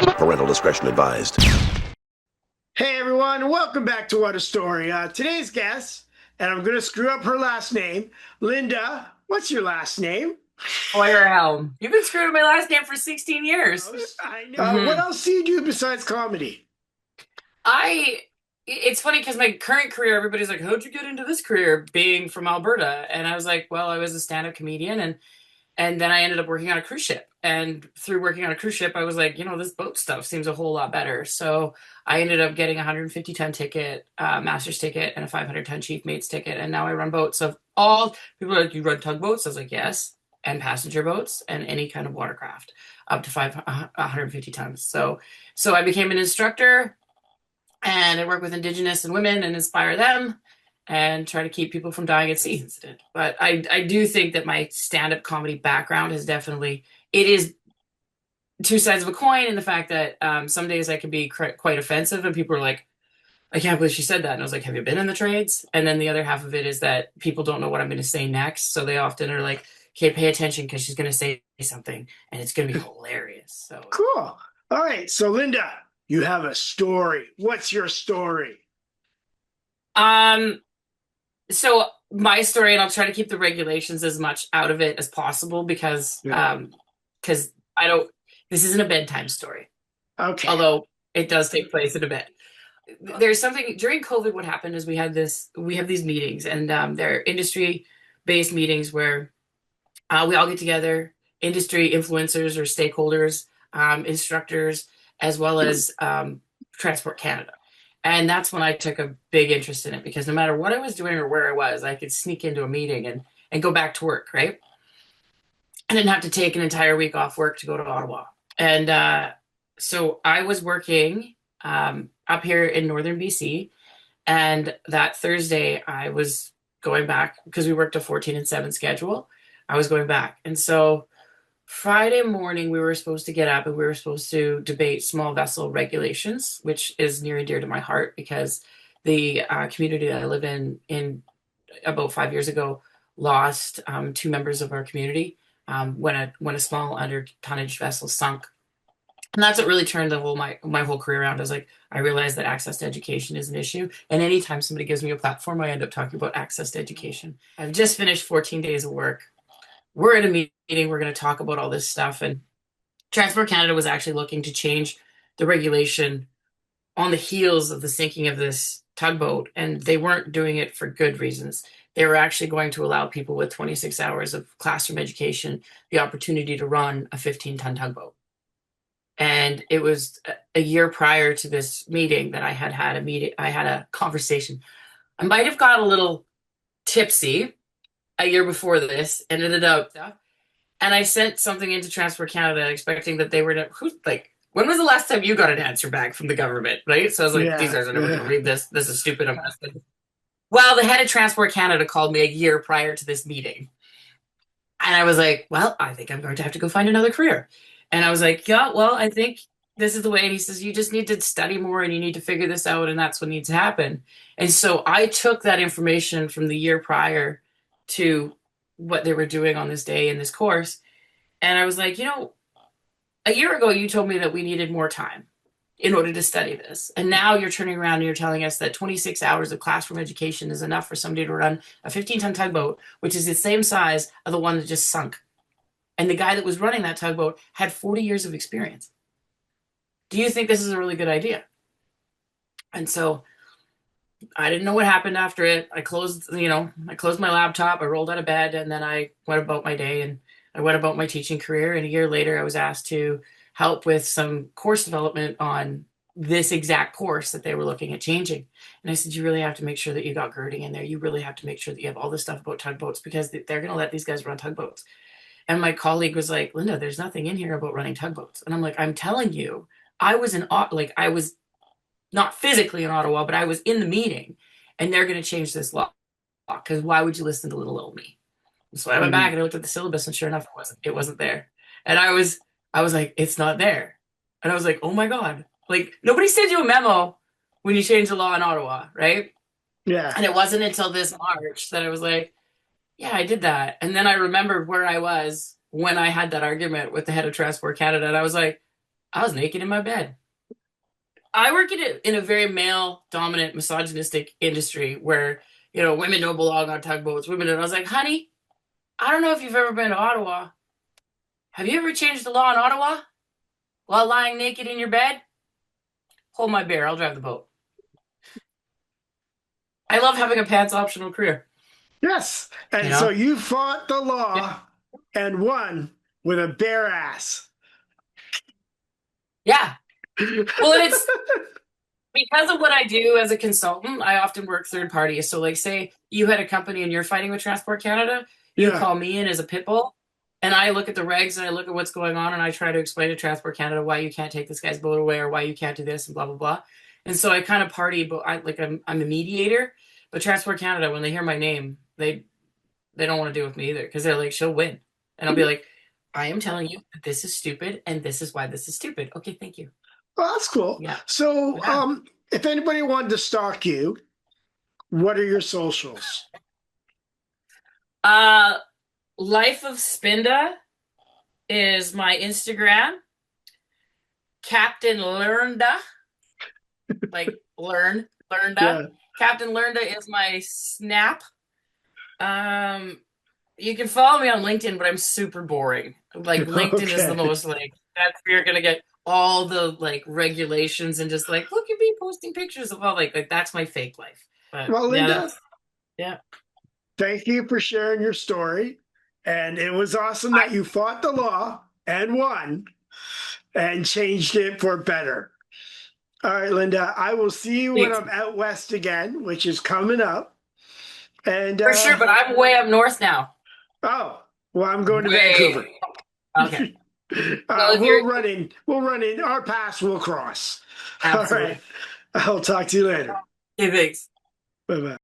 Parental discretion advised. Hey everyone, welcome back to What a Story. Today's guest, and I'm going to screw up her last name, Linda. What's your last name? Feurehelm. You've been screwing my last name for 16 years. I know. What hmm else do you do besides comedy? it's funny because my current career, everybody's like, how'd you get into this career being from Alberta? And I was like, well, I was a stand-up comedian and then I ended up working on a cruise ship. And through working on a cruise ship, I was like, this boat stuff seems a whole lot better. So I ended up getting a 150-ton ticket, master's ticket, and a 500-ton chief mate's ticket. And now I run boats. So all people are like, you run tugboats? I was like, yes. And passenger boats and any kind of watercraft up to 150 tons. So I became an instructor and I work with Indigenous and women and inspire them and try to keep people from dying at sea. But I do think that my stand-up comedy background has definitely, it is two sides of a coin in the fact that some days I can be quite offensive and people are like, I can't believe she said that. And I was like, have you been in the trades? And then the other half of it is that people don't know what I'm going to say next. So they often are like, okay, pay attention because she's going to say something and it's going to be hilarious. So Cool. All right. So, Linda, you have a story. What's your story? um, so my story, and I'll try to keep the regulations as much out of it as possible Yeah. because I don't, this isn't a bedtime story, Okay. although it does take place in a bed. There's something during COVID. What happened is we have these meetings, and they're industry based meetings where we all get together, industry influencers or stakeholders, instructors, as well as Transport Canada. And that's when I took a big interest in it because no matter what I was doing or where I was, I could sneak into a meeting and go back to work, right? I didn't have to take an entire week off work to go to Ottawa. And so I was working up here in northern BC. And that Thursday, I was going back because we worked a 14 and 7 schedule. I was going back. And so Friday morning, we were supposed to get up and we were supposed to debate small vessel regulations, which is near and dear to my heart because the community that I live in about 5 years ago, lost two members of our community when a small under tonnage vessel sunk. And that's what really turned the whole my whole career around. I was like, I realized that access to education is an issue. And anytime somebody gives me a platform, I end up talking about access to education. I've just finished 14 days of work. We're in a meeting. We're going to talk about all this stuff. And Transport Canada was actually looking to change the regulation on the heels of the sinking of this tugboat, and they weren't doing it for good reasons. They were actually going to allow people with 26 hours of classroom education the opportunity to run a 15-ton tugboat. And it was a year prior to this meeting that I had a conversation. I might have got a little tipsy a year before this and ended up, and I sent something into Transport Canada expecting that they were to, when was the last time you got an answer back from the government, right? So I was like, these Yeah. guys are never going to Yeah. read this. This is stupid. I'm not. Well, the head of Transport Canada called me a year prior to this meeting. And I was like, well, I think I'm going to have to go find another career. And I was like, yeah, well, I think this is the way. And he says, you just need to study more and you need to figure this out. And that's what needs to happen. And so I took that information from the year prior to what they were doing on this day in this course. And I was like, a year ago, you told me that we needed more time in order to study this. And now you're turning around and you're telling us that 26 hours of classroom education is enough for somebody to run a 15-ton tugboat, which is the same size of the one that just sunk. And the guy that was running that tugboat had 40 years of experience. Do you think this is a really good idea? And so I didn't know what happened after it. I closed my laptop, I rolled out of bed, and then I went about my day and I went about my teaching career. And a year later, I was asked to help with some course development on this exact course that they were looking at changing. And I said, you really have to make sure that you got girding in there. You really have to make sure that you have all this stuff about tugboats because they're going to let these guys run tugboats. And my colleague was like, Linda, there's nothing in here about running tugboats. And I'm like, I'm telling you, I was not physically in Ottawa, but I was in the meeting and they're going to change this law because why would you listen to little old me? So I went back Mhm. and I looked at the syllabus, and sure enough, it wasn't there. And I was like, it's not there. And I was like, oh my god, like nobody sent you a memo when you changed the law in Ottawa, right? Yeah. And it wasn't until this March that I was like, yeah, I did that. And then I remembered where I was when I had that argument with the head of Transport Canada, and I was like, I was naked in my bed. I work in a very male dominant misogynistic industry where, women don't belong on tugboats. Women don't. I was like, honey, I don't know if you've ever been to Ottawa. Have you ever changed the law in Ottawa while lying naked in your bed? Hold my beer. I'll drive the boat. I love having a pants optional career. Yes. You And so know? you fought the Yeah. law and won with a bare ass. Yeah. Well, and it's because of what I do as a consultant, I often work third party. So, like, say you had a company and you're fighting with Transport Canada, you Yeah. call me in as a pit bull, and I look at the regs and I look at what's going on, and I try to explain to Transport Canada why you can't take this guy's boat away or why you can't do this and blah blah blah. And so I kind of party, but I'm a mediator. But Transport Canada, when they hear my name, they don't want to deal with me either because they're like, she'll win, and I'll be like, I am telling you that this is stupid and this is why this is stupid. Okay, thank you. Well, that's cool. Yeah, So, yeah. if anybody wanted to stalk you, what are your socials? Uh, Life of Spinda is my Instagram. Captain Lernda, like Lernda. Yeah. Captain Lernda is my Snap. Um, you can follow me on LinkedIn, but I'm super boring. Like LinkedIn is the Okay. most like that's where you're gonna get all the like regulations and just like look at me posting pictures of all like that's my fake life. But Well, yeah, Linda, that's yeah. thank you for sharing your story. And it was awesome I that you fought the law and won and changed it for better. All right, Linda, I will see you when think I'm out west again, which is coming up. And for sure, but I'm way up north now. oh, well, I'm going to Way Vancouver. okay. Well, if you're We'll run in, our paths will cross. All right. absolutely I'll talk to you later. it makes Bye bye.